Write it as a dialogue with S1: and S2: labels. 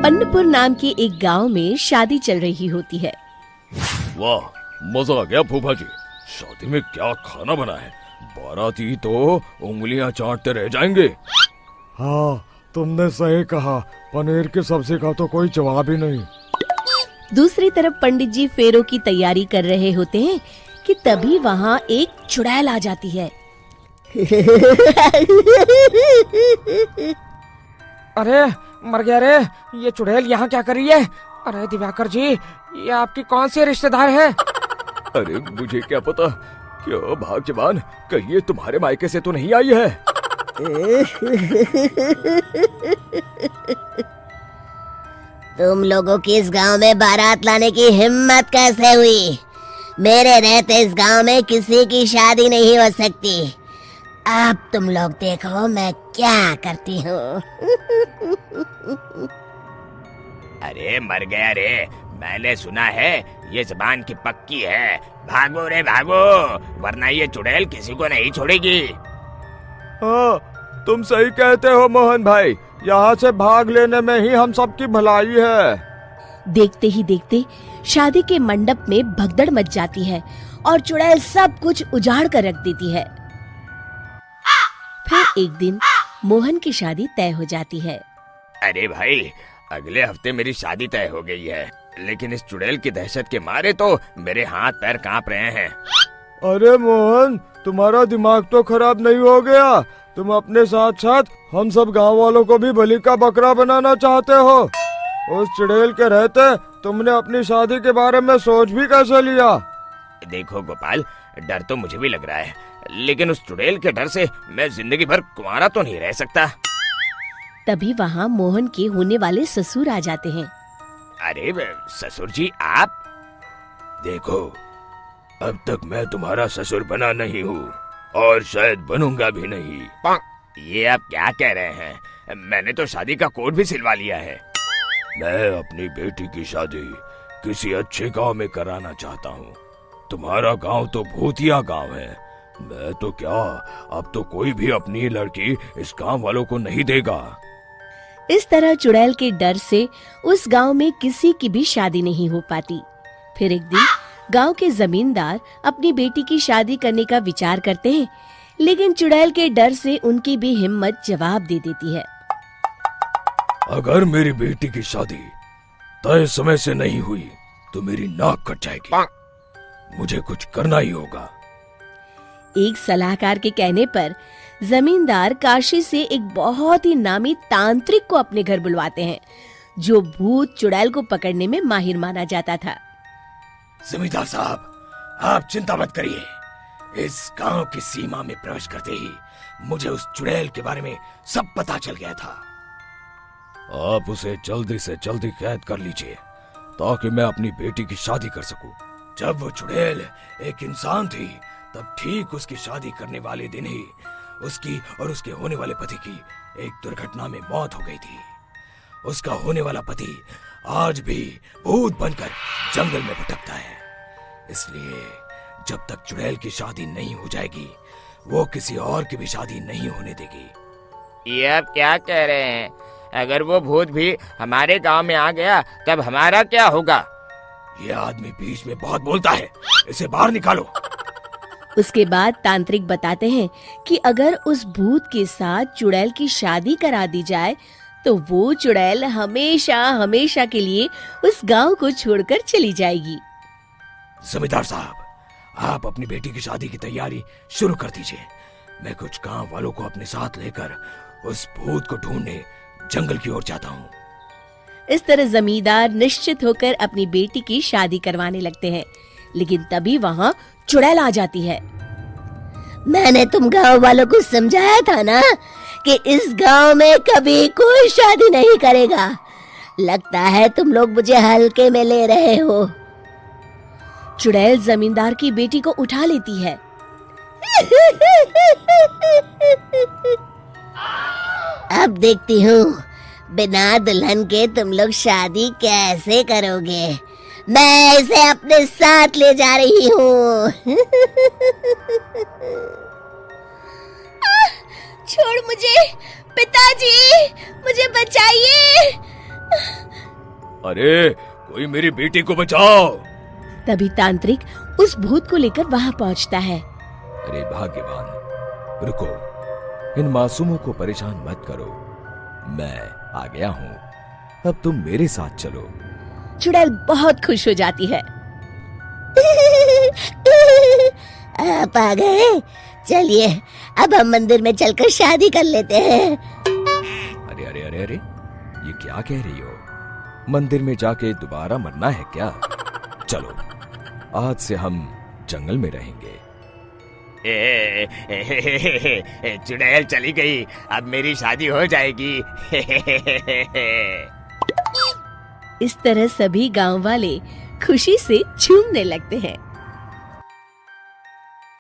S1: पन्नपुर नाम के एक गांव में शादी चल रही होती है।
S2: वाह, मजा आ गया फूफा जी। शादी में क्या खाना बना है, बाराती तो उंगलियां चाटते रह जाएंगे।
S3: हाँ, तुमने सही कहा, पनीर की सब्जी का तो कोई जवाब ही नहीं।
S1: दूसरी तरफ पंडित जी फेरों की तैयारी कर रहे होते हैं कि तभी वहाँ एक चुड़ैल आ जाती है।
S4: अरे मर गया रे, ये चुड़ैल यहाँ क्या कर रही है? अरे दिवाकर जी, ये आपकी कौन सी रिश्तेदार है?
S2: अरे मुझे क्या पता, क्यों भाग्यवान, कहीं ये तुम्हारे मायके से तो नहीं आई है?
S5: तुम लोगों की इस गांव में बारात लाने की हिम्मत कैसे हुई? मेरे रहते इस गांव में किसी की शादी नहीं हो सकती। अब तुम लोग देखो मैं क्या करती हूँ।
S6: अरे मर गया रे, मैंने सुना है ये जबान की पक्की है। भागो रे भागो, वरना ये चुड़ैल किसी को नहीं छोड़ेगी।
S3: हाँ, तुम सही कहते हो मोहन भाई, यहाँ से भाग लेने में ही हम सबकी भलाई है।
S1: देखते ही देखते शादी के मंडप में भगदड़ मच जाती है और चुड़ैल सब कुछ उजाड़ कर रख देती है। फिर एक दिन मोहन की शादी तय हो जाती है।
S6: अरे भाई, अगले हफ्ते मेरी शादी तय हो गई है, लेकिन इस चुड़ैल की दहशत के मारे तो मेरे हाथ पैर कांप रहे हैं।
S3: अरे मोहन, तुम्हारा दिमाग तो खराब नहीं हो गया? तुम अपने साथ साथ हम सब गांव वालों को भी बलि का बकरा बनाना चाहते हो? उस चुड़ैल के रहते तुमने अपनी शादी के बारे में सोच भी कैसे लिया?
S6: देखो गोपाल, डर तो मुझे भी लग रहा है, लेकिन उस चुड़ैल के डर से मैं जिंदगी भर कुंवारा तो नहीं रह सकता।
S1: तभी वहाँ मोहन के होने वाले ससुर आ जाते हैं।
S6: अरे ससुर जी, आप?
S2: देखो, अब तक मैं तुम्हारा ससुर बना नहीं हूँ और शायद बनूंगा भी नहीं।
S6: ये आप क्या कह रहे हैं? मैंने तो शादी का कोड भी सिलवा लिया है।
S2: मैं अपनी बेटी की शादी किसी अच्छे गांव में कराना चाहता हूँ। तुम्हारा गांव तो भूतिया गांव है। मैं तो क्या, अब तो कोई भी अपनी लड़की इस गांव वालों को नहीं देगा।
S1: इस तरह चुड़ैल के डर से उस गांव में किसी की भी शादी नहीं हो पाती। फिर एक दिन गांव के जमींदार अपनी बेटी की शादी करने का विचार करते हैं, लेकिन चुड़ैल के डर से उनकी भी हिम्मत जवाब दे देती है।
S2: अगर मेरी बेटी की शादी तय समय से नहीं हुई तो मेरी नाक कट जाएगी। मुझे कुछ करना ही होगा।
S1: एक सलाहकार के कहने पर जमींदार काशी से एक बहुत ही नामी तांत्रिक को अपने घर बुलवाते हैं, जो भूत चुड़ैल को पकड़ने में माहिर माना जाता था।
S6: जमींदार साहब, आप चिंता मत करिए। इस गांव की सीमा में प्रवेश करते ही मुझे उस चुड़ैल के बारे में सब पता चल गया था।
S2: आप उसे जल्दी से जल्दी कैद कर लीजिए ताकि मैं अपनी बेटी की शादी कर सकूं।
S6: जब वो चुड़ैल एक इंसान थी, तब ठीक उसकी शादी करने वाले दिन ही उसकी और उसके होने वाले पति की एक दुर्घटना में मौत हो गई थी। उसका होने वाला पति आज भी भूत बनकर जंगल में भटकता है। इसलिए जब तक चुड़ैल की शादी नहीं हो जाएगी, वो किसी और की भी शादी नहीं होने देगी। ये आप क्या कह रहे हैं? अगर वो भूत भी हमारे गांव में आ गया, तब हमारा क्या होगा?
S2: ये आदमी बीच में बहुत बोलता है, इसे बाहर निकालो।
S1: उसके बाद तांत्रिक बताते हैं कि अगर उस भूत के साथ चुड़ैल की शादी करा दी जाए तो वो चुड़ैल हमेशा हमेशा के लिए उस गांव को छोड़कर चली जाएगी।
S2: जमींदार साहब, आप अपनी बेटी की शादी की तैयारी शुरू कर दीजिए। मैं कुछ गांव वालों को अपने साथ लेकर उस भूत को ढूंढने जंगल की ओर जाता हूँ।
S1: इस तरह जमींदार निश्चित होकर अपनी बेटी की शादी करवाने लगते हैं, लेकिन तभी वहाँ चुड़ैल आ जाती है।
S5: मैंने तुम गांव वालों को समझाया था ना कि इस गांव में कभी कोई शादी नहीं करेगा। लगता है तुम लोग मुझे हल्के में ले रहे हो।
S1: चुड़ैल जमींदार की बेटी को उठा लेती है।
S5: अब देखती हूँ बिना दुल्हन के तुम लोग शादी कैसे करोगे। मैं इसे अपने साथ ले जा रही हूँ।
S1: छोड़ मुझे, पिताजी, मुझे बचाइए।
S2: अरे कोई मेरी बेटी को बचाओ।
S1: तभी तांत्रिक उस भूत को लेकर वहां पहुंचता है।
S2: अरे भाग्यवान, रुको, इन मासूमों को परेशान मत करो, मैं आ गया हूँ, अब तुम मेरे साथ चलो।
S1: चुड़ैल बहुत खुश हो जाती है।
S5: आप आ गए, चलिए अब हम मंदिर में चलकर शादी कर लेते हैं।
S2: अरे अरे अरे अरे, ये क्या कह रही हो? मंदिर में जाके दोबारा मरना है क्या? चलो, आज से हम जंगल में रहेंगे।
S6: चुड़ैल चली गई, अब मेरी शादी हो जाएगी।
S1: इस तरह सभी गांव वाले खुशी से झूमने लगते हैं।